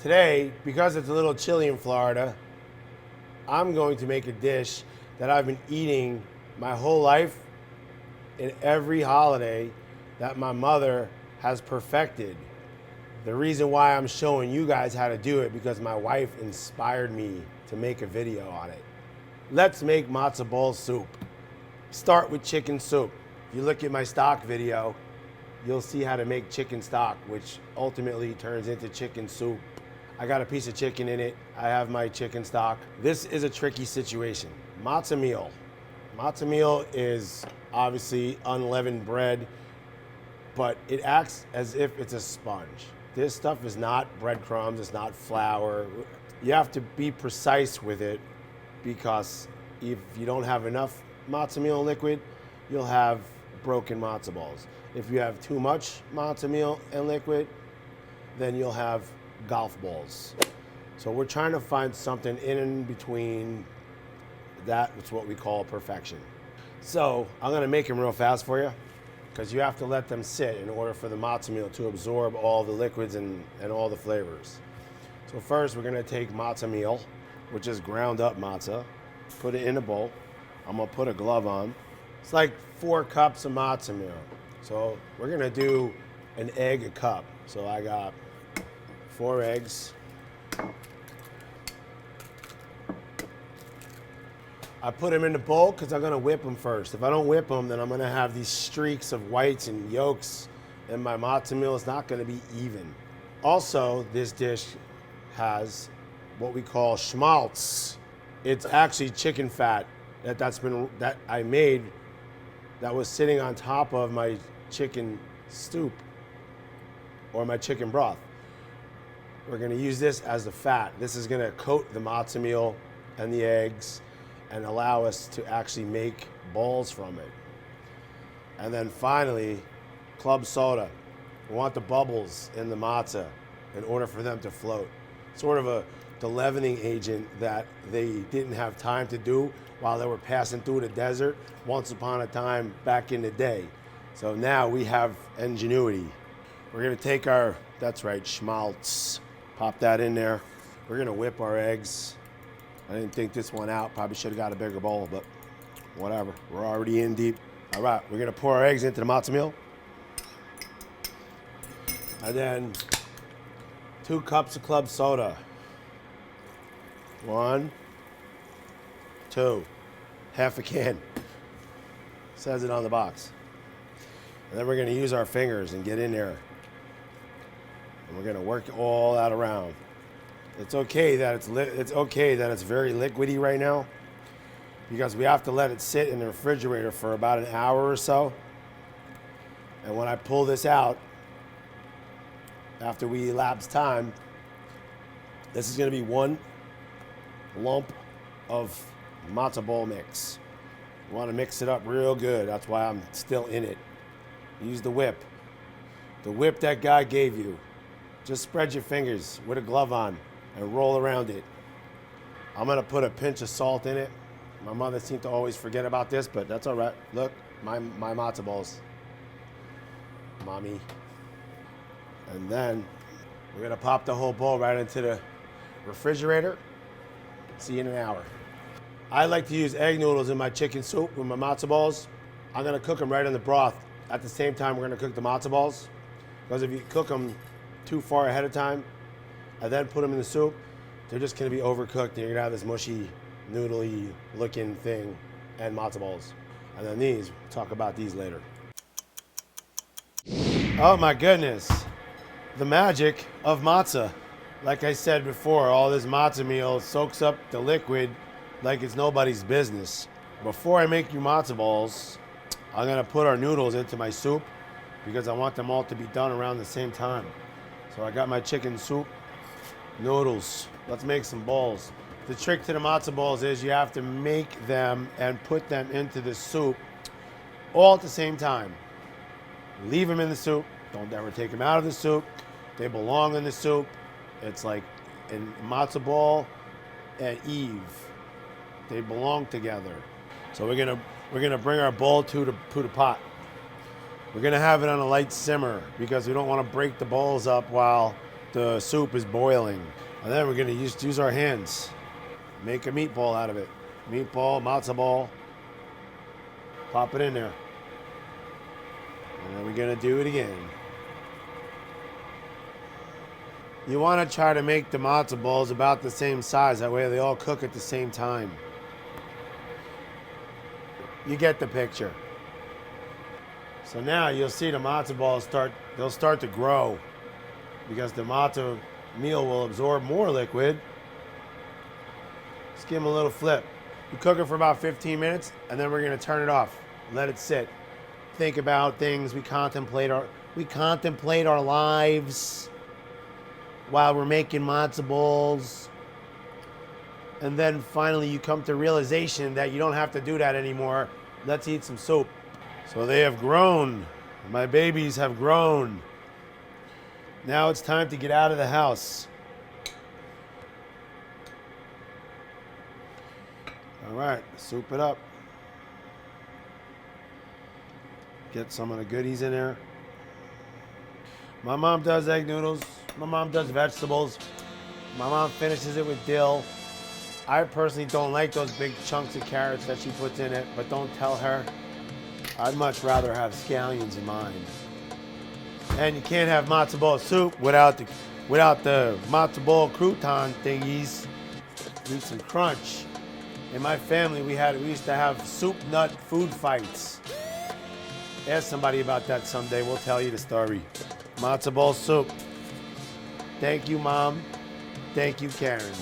Today, because it's a little chilly in Florida, I'm going to make a dish that I've been eating my whole life in every holiday that my mother has perfected. The reason why I'm showing you guys how to do it because my wife inspired me to make a video on it. Let's make matzo ball soup. Start with chicken soup. If you look at my stock video, you'll see how to make chicken stock, which ultimately turns into chicken soup. I got a piece of chicken in it. I have my chicken stock. This is a tricky situation. Matzo meal. Matzo meal is obviously unleavened bread, but it acts as if it's a sponge. This stuff is not breadcrumbs, it's not flour. You have to be precise with it because if you don't have enough matzo meal liquid, you'll have broken matzo balls. If you have too much matzo meal and liquid, then you'll have golf balls. So we're trying to find something in between. That's what we call perfection. So I'm gonna make them real fast for you because you have to let them sit in order for the matzo meal to absorb all the liquids and all the flavors. So first we're gonna take matzo meal, which is ground up matzo, put it in a bowl. I'm gonna put a glove on. It's like 4 cups of matzo meal. So we're gonna do an egg a cup. So I got 4 eggs. I put them in the bowl because I'm gonna whip them first. If I don't whip them, then I'm gonna have these streaks of whites and yolks, and my matzo meal is not gonna be even. Also, this dish has what we call schmaltz. It's actually chicken fat that I made that was sitting on top of my chicken soup or my chicken broth. We're gonna use this as the fat. This is gonna coat the matzo meal and the eggs and allow us to actually make balls from it. And then finally, club soda. We want the bubbles in the matzah in order for them to float. Sort of the leavening agent that they didn't have time to do while they were passing through the desert once upon a time back in the day. So now we have ingenuity. We're gonna take our, that's right, schmaltz, pop that in there. We're gonna whip our eggs. I didn't think this one out. Probably should have got a bigger bowl, but whatever. We're already in deep. All right, we're gonna pour our eggs into the matzo meal. And then 2 cups of club soda. 1, 2, half a can. Says it on the box. And then we're gonna use our fingers and get in there. And we're gonna work all that around. It's okay that it's very liquidy right now because we have to let it sit in the refrigerator for about an hour or so. And when I pull this out, after we elapse time, this is gonna be 1 lump of matzo ball mix. You wanna mix it up real good. That's why I'm still in it. Use the whip. The whip that God gave you. Just spread your fingers with a glove on and roll around it. I'm gonna put a pinch of salt in it. My mother seemed to always forget about this, but that's all right. Look, my matzo balls. Mommy. And then we're gonna pop the whole bowl right into the refrigerator. See you in an hour. I like to use egg noodles in my chicken soup with my matzo balls. I'm gonna cook them right in the broth. At the same time, we're gonna cook the matzo balls. Because if you cook them too far ahead of time, and then put them in the soup, they're just gonna be overcooked and you're gonna have this mushy, noodly looking thing and matzo balls. And then these, we'll talk about these later. Oh my goodness, the magic of matzah. Like I said before, all this matzo meal soaks up the liquid like it's nobody's business. Before I make you matzo balls, I'm gonna put our noodles into my soup because I want them all to be done around the same time. So I got my chicken soup, noodles. Let's make some balls. The trick to the matzo balls is you have to make them and put them into the soup all at the same time. Leave them in the soup. Don't ever take them out of the soup. They belong in the soup. It's like in matzo ball and Eve. They belong together. So we're gonna bring our bowl to the pot. We're gonna have it on a light simmer because we don't want to break the balls up while the soup is boiling. And then we're gonna use our hands. Make a meatball out of it. Meatball, matzo ball. Pop it in there. And then we're gonna do it again. You wanna try to make the matzo balls about the same size. That way they all cook at the same time. You get the picture. So now you'll see the matzo balls they'll start to grow because the matzo meal will absorb more liquid. Just give them a little flip. We cook it for about 15 minutes and then we're gonna turn it off. Let it sit. Think about things. We contemplate our lives while we're making matzo balls. And then finally you come to realization that you don't have to do that anymore. Let's eat some soup. So they have grown. My babies have grown. Now it's time to get out of the house. All right, soup it up. Get some of the goodies in there. My mom does egg noodles. My mom does vegetables. My mom finishes it with dill. I personally don't like those big chunks of carrots that she puts in it, but don't tell her. I'd much rather have scallions in mine. And you can't have matzo ball soup without the matzo ball crouton thingies. Need some crunch. In my family, we used to have soup nut food fights. Ask somebody about that someday. We'll tell you the story. Matzo ball soup. Thank you, Mom. Thank you, Caron.